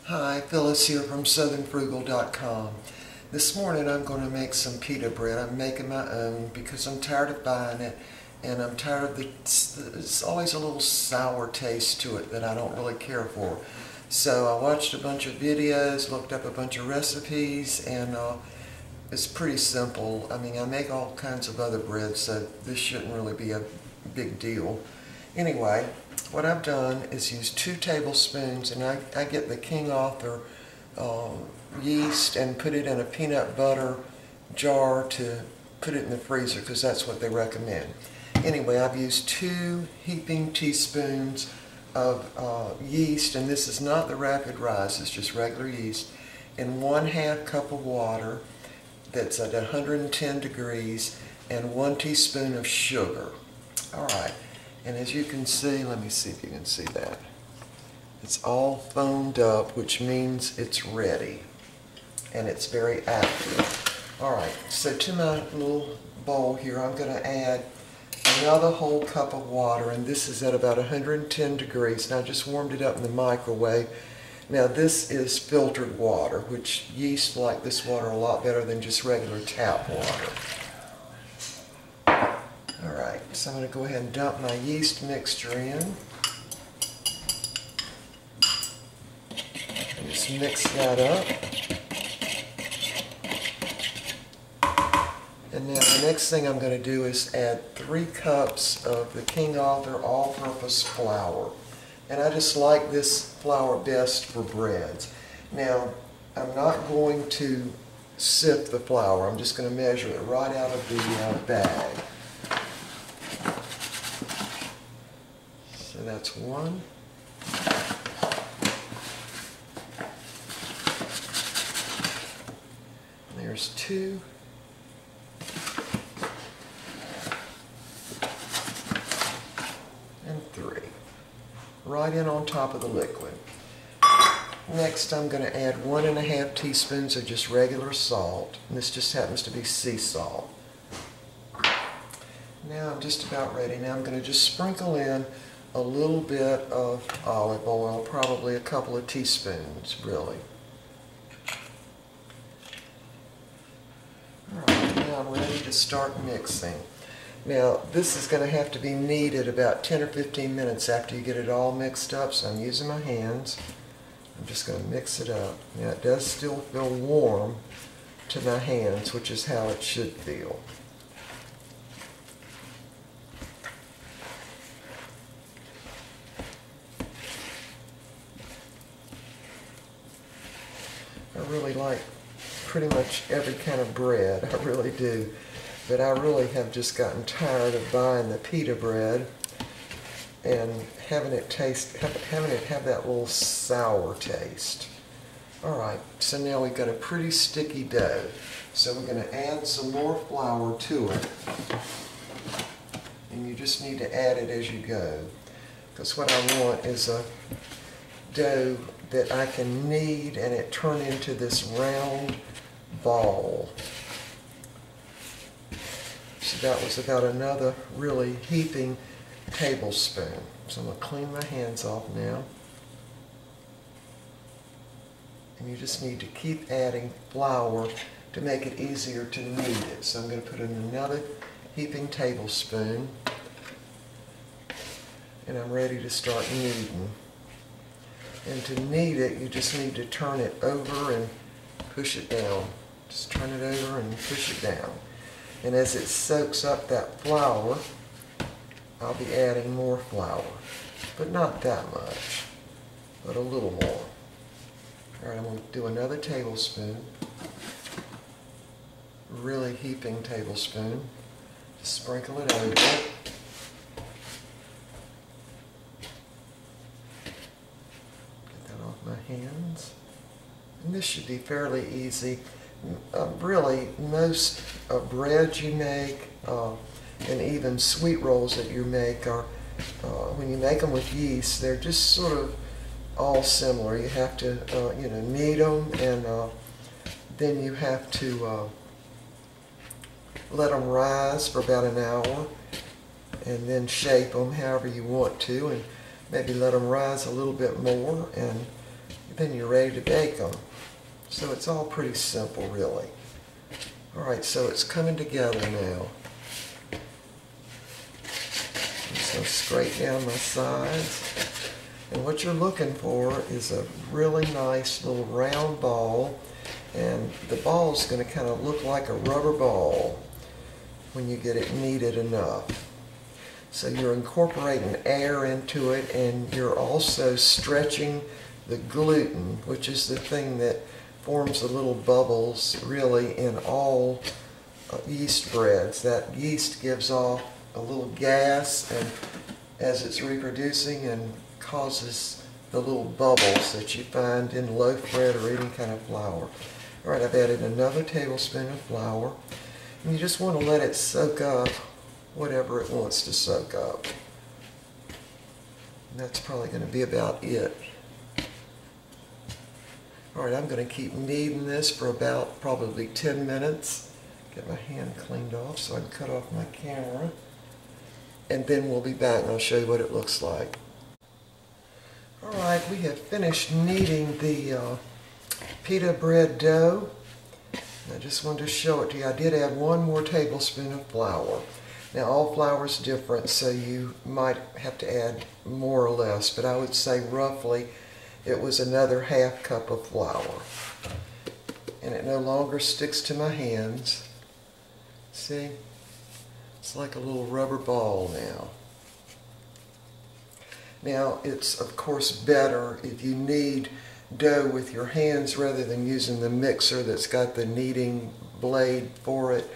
Hi, Phyllis here from southernfrugal.com. This morning I'm going to make some pita bread. I'm making my own because I'm tired of buying it, and I'm tired of there's always a little sour taste to it that I don't really care for. So I watched a bunch of videos, looked up a bunch of recipes, and it's pretty simple. I mean, I make all kinds of other breads, so this shouldn't really be a big deal. Anyway, what I've done is use 2 tablespoons, and I get the King Arthur yeast and put it in a peanut butter jar to put it in the freezer because that's what they recommend. Anyway, I've used 2 heaping teaspoons of yeast, and this is not the rapid rise, it's just regular yeast, and 1/2 cup of water that's at 110 degrees, and 1 teaspoon of sugar. Alright. And as you can see, let me see if you can see that. It's all foamed up, which means it's ready. And it's very active. Alright, so to my little bowl here, I'm going to add another whole cup of water. And this is at about 110 degrees. Now I just warmed it up in the microwave. Now this is filtered water, which yeast like this water a lot better than just regular tap water. Alright, so I'm going to go ahead and dump my yeast mixture in. And just mix that up. And now the next thing I'm going to do is add 3 cups of the King Arthur all-purpose flour. And I just like this flour best for breads. Now, I'm not going to sift the flour. I'm just going to measure it right out of the bag. So that's 1. There's 2. And 3. Right in on top of the liquid. Next I'm going to add 1½ teaspoons of just regular salt. And this just happens to be sea salt. Now I'm just about ready. Now I'm going to just sprinkle in a little bit of olive oil, probably a couple of teaspoons, really. Alright, now I'm ready to start mixing. Now this is going to have to be kneaded about 10 or 15 minutes after you get it all mixed up, so I'm using my hands. I'm just going to mix it up. Now it does still feel warm to my hands, which is how it should feel. I really like pretty much every kind of bread, I really do. But I really have just gotten tired of buying the pita bread and having it have that little sour taste. Alright, so now we've got a pretty sticky dough. So we're going to add some more flour to it. And you just need to add it as you go. Because what I want is a dough that I can knead and it turn into this round ball. So that was about another really heaping tablespoon. So I'm going to clean my hands off now. And you just need to keep adding flour to make it easier to knead it. So I'm going to put in another heaping tablespoon. And I'm ready to start kneading. And to knead it, you just need to turn it over and push it down. Just turn it over and push it down. And as it soaks up that flour, I'll be adding more flour. But not that much, but a little more. All right, I'm going to do another tablespoon. Really heaping tablespoon. Just sprinkle it over. My hands. And this should be fairly easy. Really, most breads you make and even sweet rolls that you make are, when you make them with yeast, they're just sort of all similar. You have to, knead them, and then you have to let them rise for about an hour, and then shape them however you want to, and maybe let them rise a little bit more, and then you're ready to bake them. So it's all pretty simple, really. Alright, so it's coming together now. So straight down my sides. And what you're looking for is a really nice little round ball. And the ball is going to kind of look like a rubber ball when you get it kneaded enough. So you're incorporating air into it, and you're also stretching the gluten, which is the thing that forms the little bubbles really in all yeast breads. That yeast gives off a little gas and as it's reproducing and causes the little bubbles that you find in loaf bread or any kind of flour. Alright, I've added another tablespoon of flour, and you just want to let it soak up whatever it wants to soak up. And that's probably going to be about it. Alright, I'm going to keep kneading this for about probably 10 minutes. Get my hand cleaned off so I can cut off my camera. And then we'll be back and I'll show you what it looks like. Alright, we have finished kneading the pita bread dough. I just wanted to show it to you. I did add one more tablespoon of flour. Now all flour is different, so you might have to add more or less, but I would say roughly it was another half cup of flour. And it no longer sticks to my hands. See? It's like a little rubber ball now. Now, it's of course better if you knead dough with your hands rather than using the mixer that's got the kneading blade for it,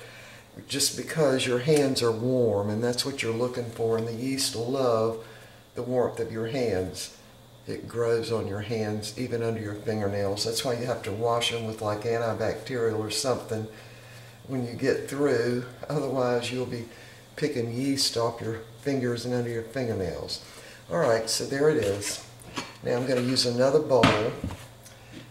just because your hands are warm, and that's what you're looking for, and the yeast will love the warmth of your hands. It grows on your hands, even under your fingernails. That's why you have to wash them with like antibacterial or something when you get through. Otherwise, you'll be picking yeast off your fingers and under your fingernails. Alright, so there it is. Now I'm going to use another bowl.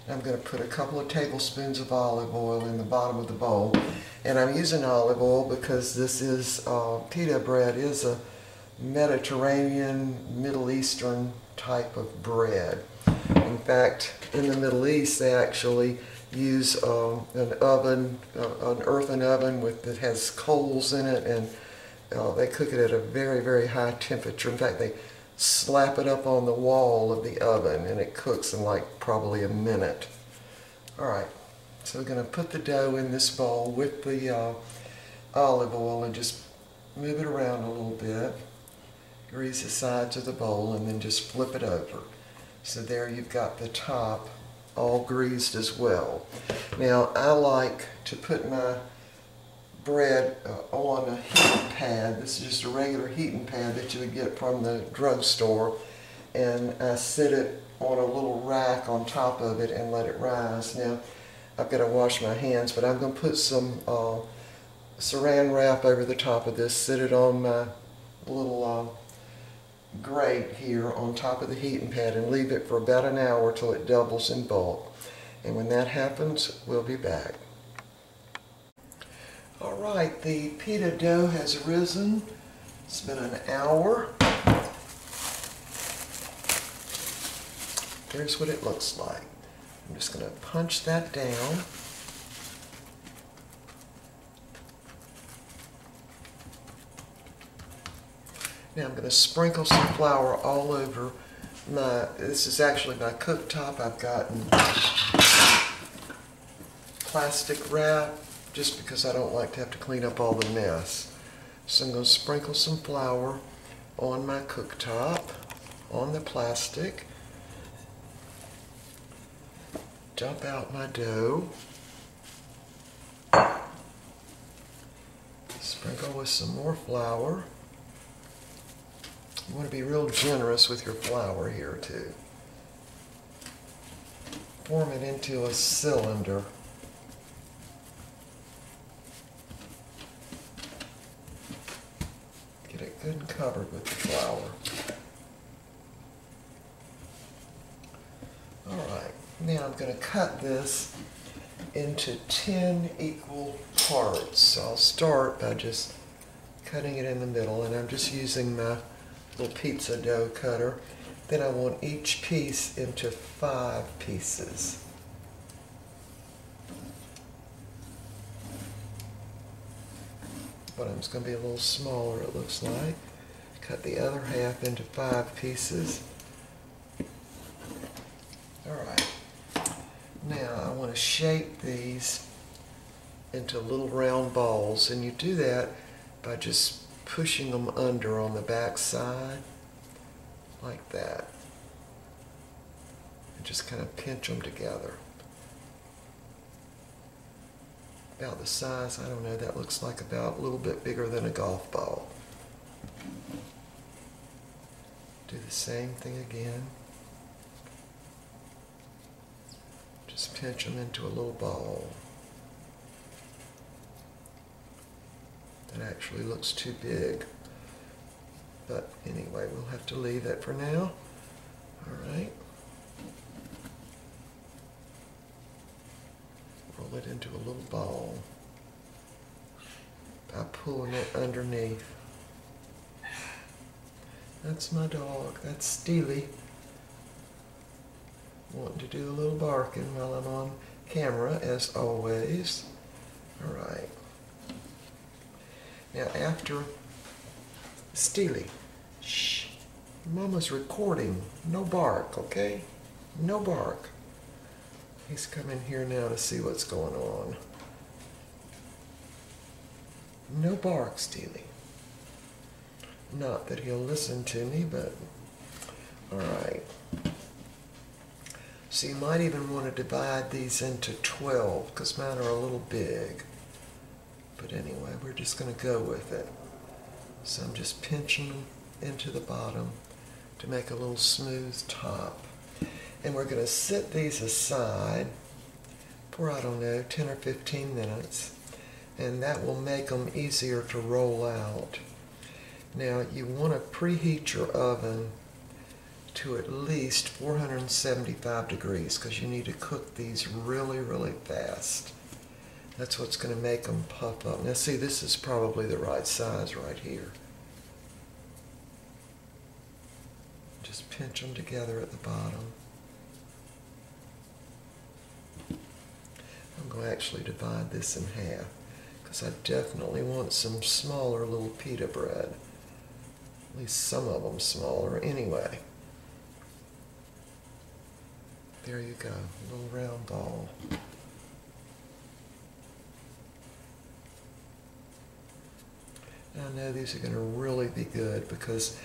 I'm going to put a couple of tablespoons of olive oil in the bottom of the bowl. And I'm using olive oil because this is, pita bread is a Mediterranean, Middle Eastern type of bread. In fact, in the Middle East they actually use an oven, an earthen oven that has coals in it, and they cook it at a very, very high temperature. In fact, they slap it up on the wall of the oven and it cooks in like probably a minute. Alright, so we're going to put the dough in this bowl with the olive oil and just move it around a little bit. Grease the sides of the bowl and then just flip it over. So there you've got the top all greased as well. Now I like to put my bread on a heating pad. This is just a regular heating pad that you would get from the drugstore, and I sit it on a little rack on top of it and let it rise. Now I've got to wash my hands, but I'm going to put some saran wrap over the top of this, sit it on my little grate here on top of the heating pad, and leave it for about an hour till it doubles in bulk. And when that happens, we'll be back. Alright, the pita dough has risen. It's been an hour. Here's what it looks like. I'm just going to punch that down. Now I'm going to sprinkle some flour all over this is actually my cooktop. I've gotten plastic wrap just because I don't like to have to clean up all the mess. So I'm going to sprinkle some flour on my cooktop, on the plastic. Dump out my dough. Sprinkle with some more flour. You want to be real generous with your flour here too. Form it into a cylinder. Get it good and covered with the flour. Alright, now I'm going to cut this into 10 equal parts. So I'll start by just cutting it in the middle, and I'm just using my little pizza dough cutter. Then I want each piece into 5 pieces. Bottom's going to be a little smaller, it looks like. Cut the other half into 5 pieces. Alright, now I want to shape these into little round balls, and you do that by just pushing them under on the back side, like that. And just kind of pinch them together. About the size, I don't know, that looks like about a little bit bigger than a golf ball. Do the same thing again. Just pinch them into a little ball. That actually looks too big. But anyway, we'll have to leave it for now. All right. Roll it into a little ball by pulling it underneath. That's my dog. That's Steely. Wanting to do a little barking while I'm on camera, as always. All right. Now after Steely, shh, Mama's recording. No bark, okay? No bark. He's coming here now to see what's going on. No bark, Steely. Not that he'll listen to me, but all right. So you might even want to divide these into 12, because mine are a little big. But anyway, we're just going to go with it. So I'm just pinching them into the bottom to make a little smooth top. And we're going to set these aside for, I don't know, 10 or 15 minutes. And that will make them easier to roll out. Now, you want to preheat your oven to at least 475 degrees, because you need to cook these really, really fast. That's what's going to make them puff up. Now see, this is probably the right size right here. Just pinch them together at the bottom. I'm going to actually divide this in half, because I definitely want some smaller little pita bread. At least some of them smaller anyway. There you go, a little round ball. Now I know these are going to really be good, because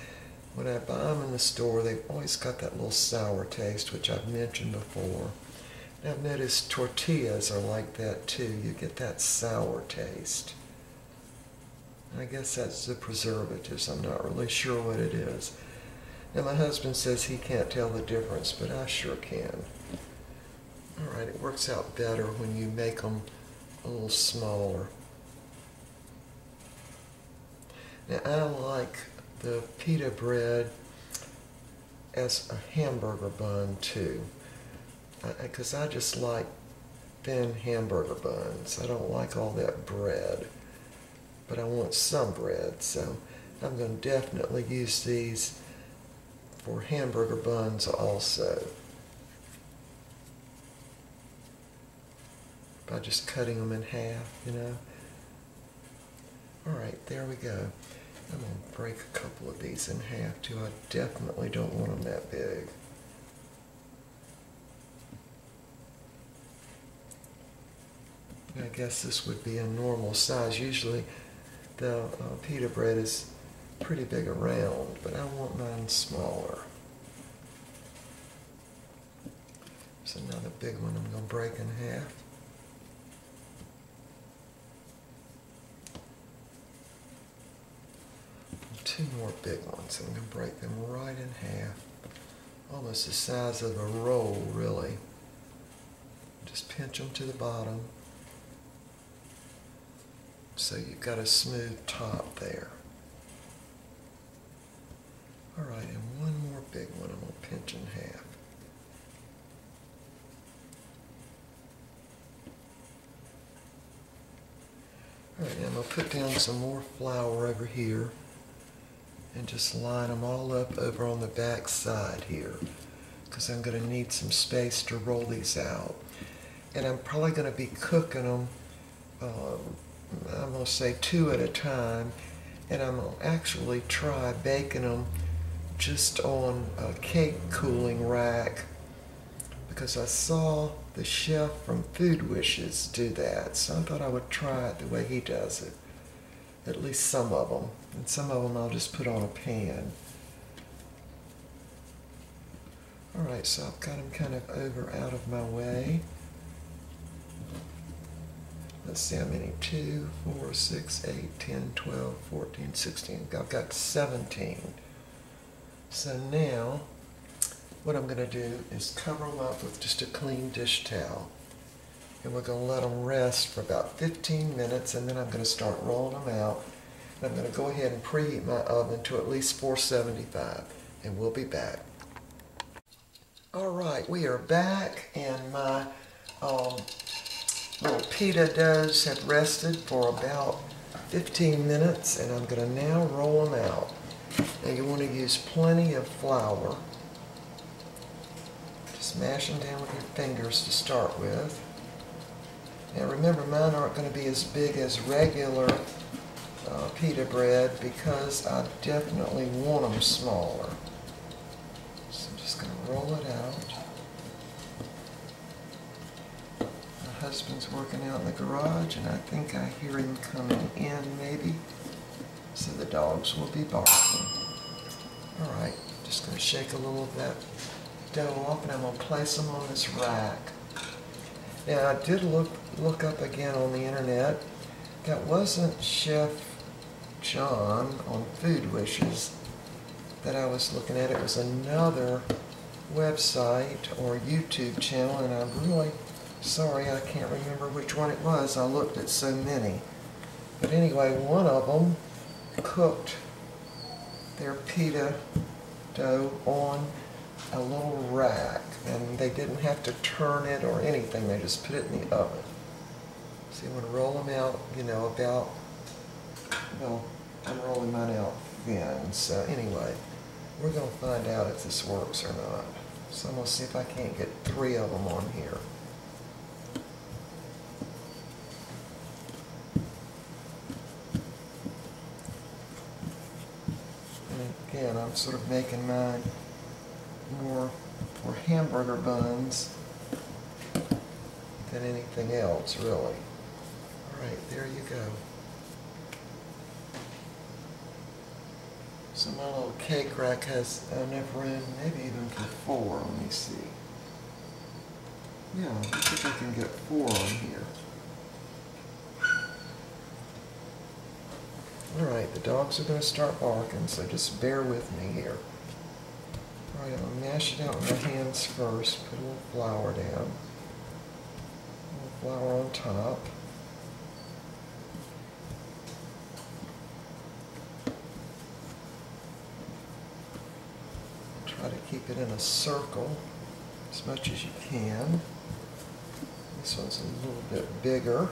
when I buy them in the store, they've always got that little sour taste, which I've mentioned before. And I've noticed tortillas are like that too. You get that sour taste. I guess that's the preservatives. I'm not really sure what it is. Now my husband says he can't tell the difference, but I sure can. All right, it works out better when you make them a little smaller. Now I like the pita bread as a hamburger bun too, because I just like thin hamburger buns. I don't like all that bread, but I want some bread, so I'm going to definitely use these for hamburger buns also, by just cutting them in half, you know. All right, there we go. I'm going to break a couple of these in half too. I definitely don't want them that big. I guess this would be a normal size. Usually the pita bread is pretty big around, but I want mine smaller. There's another big one I'm going to break in half. Two more big ones. I'm going to break them right in half. Almost the size of a roll, really. Just pinch them to the bottom, so you've got a smooth top there. All right, and one more big one I'm going to pinch in half. All right, now I'm going to put down some more flour over here. and just line them all up over on the back side here, because I'm going to need some space to roll these out. And I'm probably going to be cooking them, I'm going to say 2 at a time, and I'm going to actually try baking them just on a cake cooling rack, because I saw the chef from Food Wishes do that, so I thought I would try it the way he does it. At least some of them. And some of them I'll just put on a pan. Alright, so I've got them kind of over out of my way. Let's see how many. 2, 4, 6, 8, 10, 12, 14, 16. I've got 17. So now, what I'm going to do is cover them up with just a clean dish towel. And we're going to let them rest for about 15 minutes, and then I'm going to start rolling them out. And I'm going to go ahead and preheat my oven to at least 475, and we'll be back. Alright, we are back, and my little pita doughs have rested for about 15 minutes, and I'm going to now roll them out. Now you want to use plenty of flour. Just mash them down with your fingers to start with. Now remember, mine aren't going to be as big as regular pita bread, because I definitely want them smaller. So I'm just going to roll it out. My husband's working out in the garage, and I think I hear him coming in maybe. So the dogs will be barking. Alright, just going to shake a little of that dough off, and I'm going to place them on this rack. Now I did look up again on the internet. That wasn't Chef John on Food Wishes that I was looking at. It was another website or YouTube channel, and I'm really sorry I can't remember which one it was. I looked at so many. But anyway, one of them cooked their pita dough on a little rack, and they didn't have to turn it or anything. They just put it in the oven. So you want to roll them out, you know, about, well, I'm rolling mine out thin. So anyway, we're going to find out if this works or not. So I'm going to see if I can't get 3 of them on here. And again, I'm sort of making mine more for hamburger buns than anything else, really. Alright, there you go. So my little cake rack has enough room, maybe even for 4. Let me see. Yeah, I think I can get 4 on here. Alright, the dogs are going to start barking, so just bear with me here. Alright, I'm going to mash it out with my hands first. Put a little flour down. A little flour on top. Try to keep it in a circle as much as you can. This one's a little bit bigger.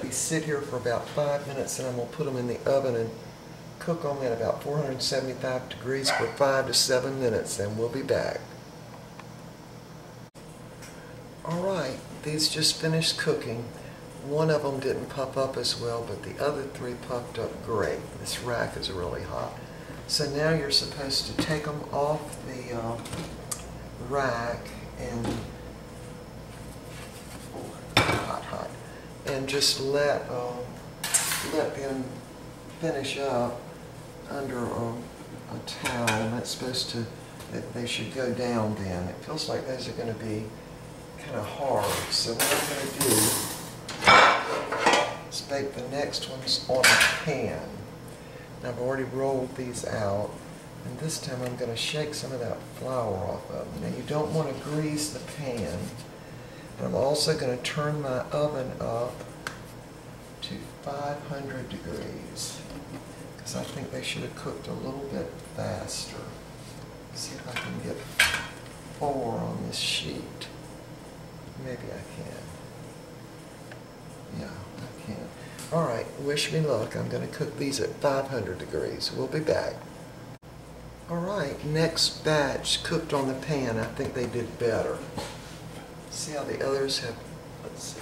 Sit here for about 5 minutes, and I'm going to put them in the oven and cook them at about 475 degrees for 5 to 7 minutes, and we'll be back. Alright, these just finished cooking. One of them didn't puff up as well, but the other 3 puffed up great. This rack is really hot. So now you're supposed to take them off the rack and hot. And just let them finish up under a towel. And that's supposed to, they should go down then. It feels like those are going to be kind of hard. So what I'm going to do is bake the next ones on a pan. And I've already rolled these out. And this time I'm going to shake some of that flour off of them. Now you don't want to grease the pan. I'm also going to turn my oven up to 500 degrees, because I think they should have cooked a little bit faster. See if I can get 4 on this sheet. Maybe I can. Yeah, I can. Alright, wish me luck. I'm going to cook these at 500 degrees. We'll be back. Alright, next batch cooked on the pan. I think they did better. See how the others have, let's see.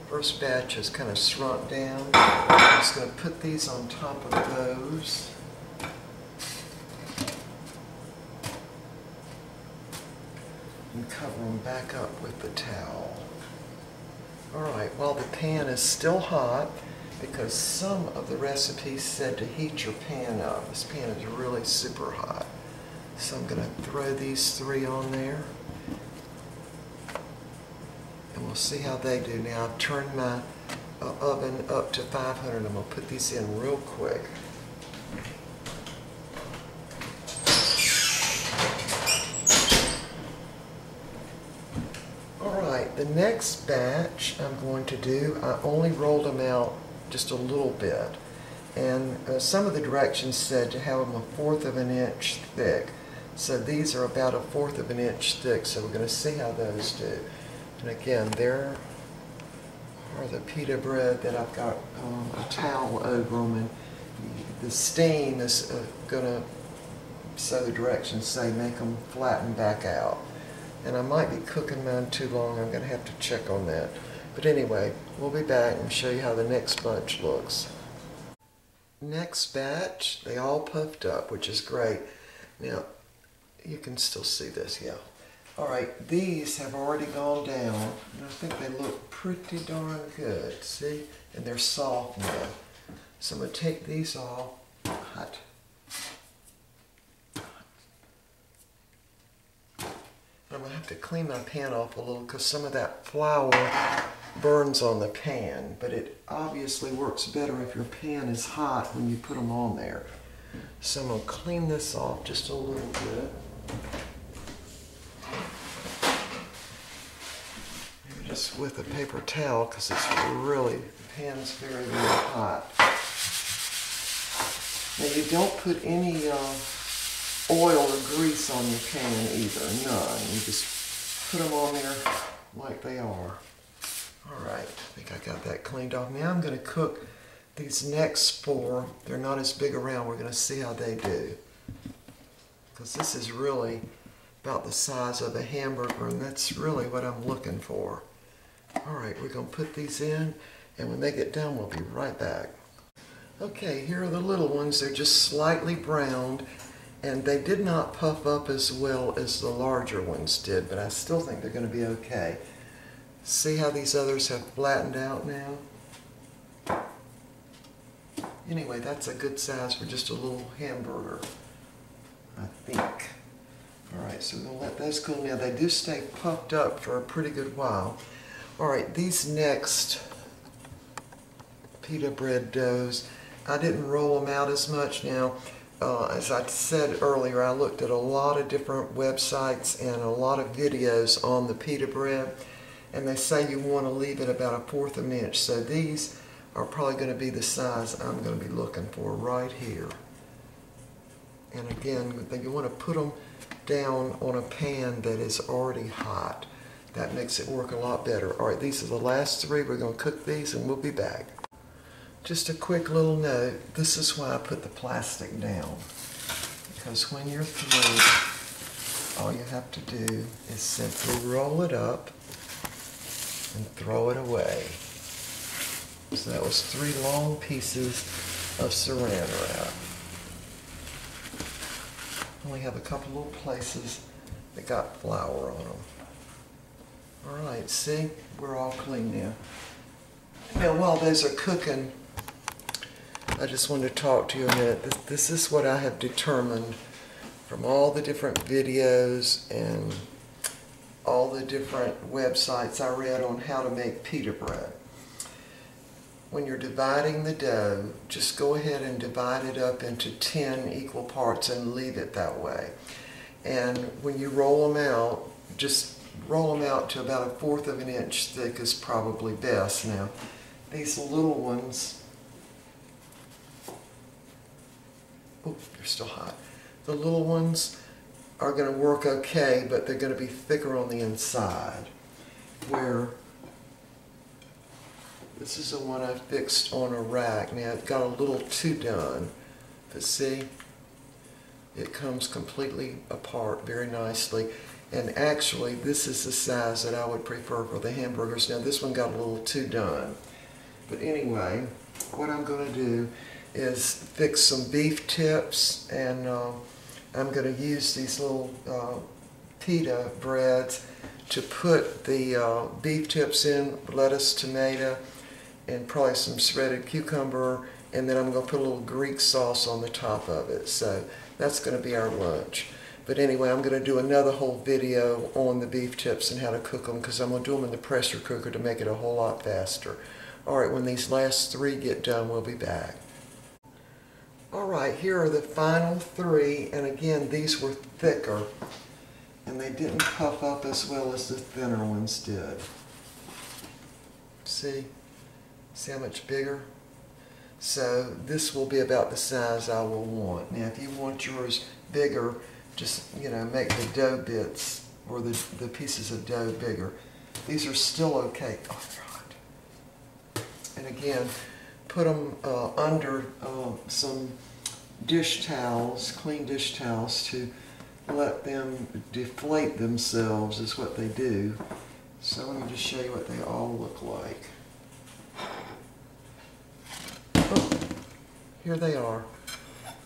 First batch has kind of shrunk down. I'm just going to put these on top of those. And cover them back up with the towel. Alright, while the pan is still hot, because some of the recipes said to heat your pan up. This pan is really super hot. So I'm going to throw these 3 on there. And we'll see how they do. Now I've turned my oven up to 500. I'm going to put these in real quick. Alright, the next batch I'm going to do, I only rolled them out just a little bit. And some of the directions said to have them 1/4 of an inch thick. So these are about 1/4 of an inch thick, so we're going to see how those do. And again, there are the pita bread that I've got a towel over them, and the steam is going to, so the directions say, make them flatten back out. And I might be cooking mine too long. I'm going to have to check on that. But anyway, we'll be back and show you how the next bunch looks. Next batch, they all puffed up, which is great. Now, you can still see this, yeah. Alright, these have already gone down, and I think they look pretty darn good, see? And they're soft now. So I'm going to take these off. Hot. I'm going to have to clean my pan off a little because some of that flour burns on the pan, but it obviously works better if your pan is hot when you put them on there. So I'm going to clean this off just a little bit. Maybe just with a paper towel because it's really, the pan is very, very hot. Now you don't put any oil or grease on your pan either, none. You just put them on there like they are. Alright, I think I got that cleaned off. Now I'm going to cook these next 4. They're not as big around. We're going to see how they do. Because this is really about the size of a hamburger, and that's really what I'm looking for. Alright, we're going to put these in, and when they get done, we'll be right back. Okay, here are the little ones. They're just slightly browned, and they did not puff up as well as the larger ones did, but I still think they're going to be okay. See how these others have flattened out now? Anyway, that's a good size for just a little hamburger, I think. Alright, so we're going to let those cool. Now, they do stay puffed up for a pretty good while. Alright, these next pita bread doughs, I didn't roll them out as much. Now, as I said earlier, I looked at a lot of different websites and a lot of videos on the pita bread, and they say you want to leave it about 1/4 of an inch. So these are probably going to be the size I'm going to be looking for right here. And again, you want to put them down on a pan that is already hot. That makes it work a lot better. Alright, these are the last 3. We're going to cook these and we'll be back. Just a quick little note, this is why I put the plastic down. Because when you're through, all you have to do is simply roll it up and throw it away. So that was 3 long pieces of saran wrap. Only have a couple little places that got flour on them. Alright, see, we're all clean now. Now while those are cooking, I just wanted to talk to you a minute. This is what I have determined from all the different videos and all the different websites I read on how to make pita bread. When you're dividing the dough, just go ahead and divide it up into 10 equal parts and leave it that way. And when you roll them out, just roll them out to about 1/4 of an inch thick is probably best. Now, these little ones, oh, they're still hot. The little ones are going to work okay, but they're going to be thicker on the inside. Where this is the one I fixed on a rack. Now it got a little too done, but see, it comes completely apart very nicely. And actually, this is the size that I would prefer for the hamburgers. Now this one got a little too done. But anyway, what I'm going to do is fix some beef tips, and I'm going to use these little pita breads to put the beef tips in, lettuce, tomato, and probably some shredded cucumber, and then I'm going to put a little Greek sauce on the top of it. So that's going to be our lunch. But anyway, I'm going to do another whole video on the beef tips and how to cook them, because I'm going to do them in the pressure cooker to make it a whole lot faster. Alright, when these last 3 get done, we'll be back. Alright, here are the final 3, and again, these were thicker, and they didn't puff up as well as the thinner ones did. See? See how much bigger? So this will be about the size I will want. Now if you want yours bigger, just, you know, make the dough bits or the pieces of dough bigger. These are still okay. Oh, God. And again, put them under some dish towels, clean dish towels, to let them deflate themselves is what they do. So let me just show you what they all look like. Oh, here they are.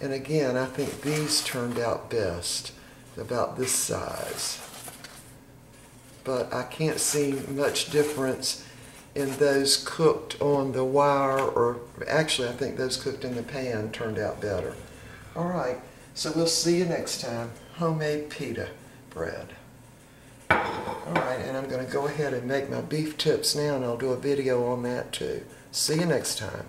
And again, I think these turned out best, about this size. But I can't see much difference in those cooked on the wire, or actually I think those cooked in the pan turned out better. Alright, so we'll see you next time. Homemade pita bread. Alright, and I'm going to go ahead and make my beef tips now, and I'll do a video on that too. See you next time.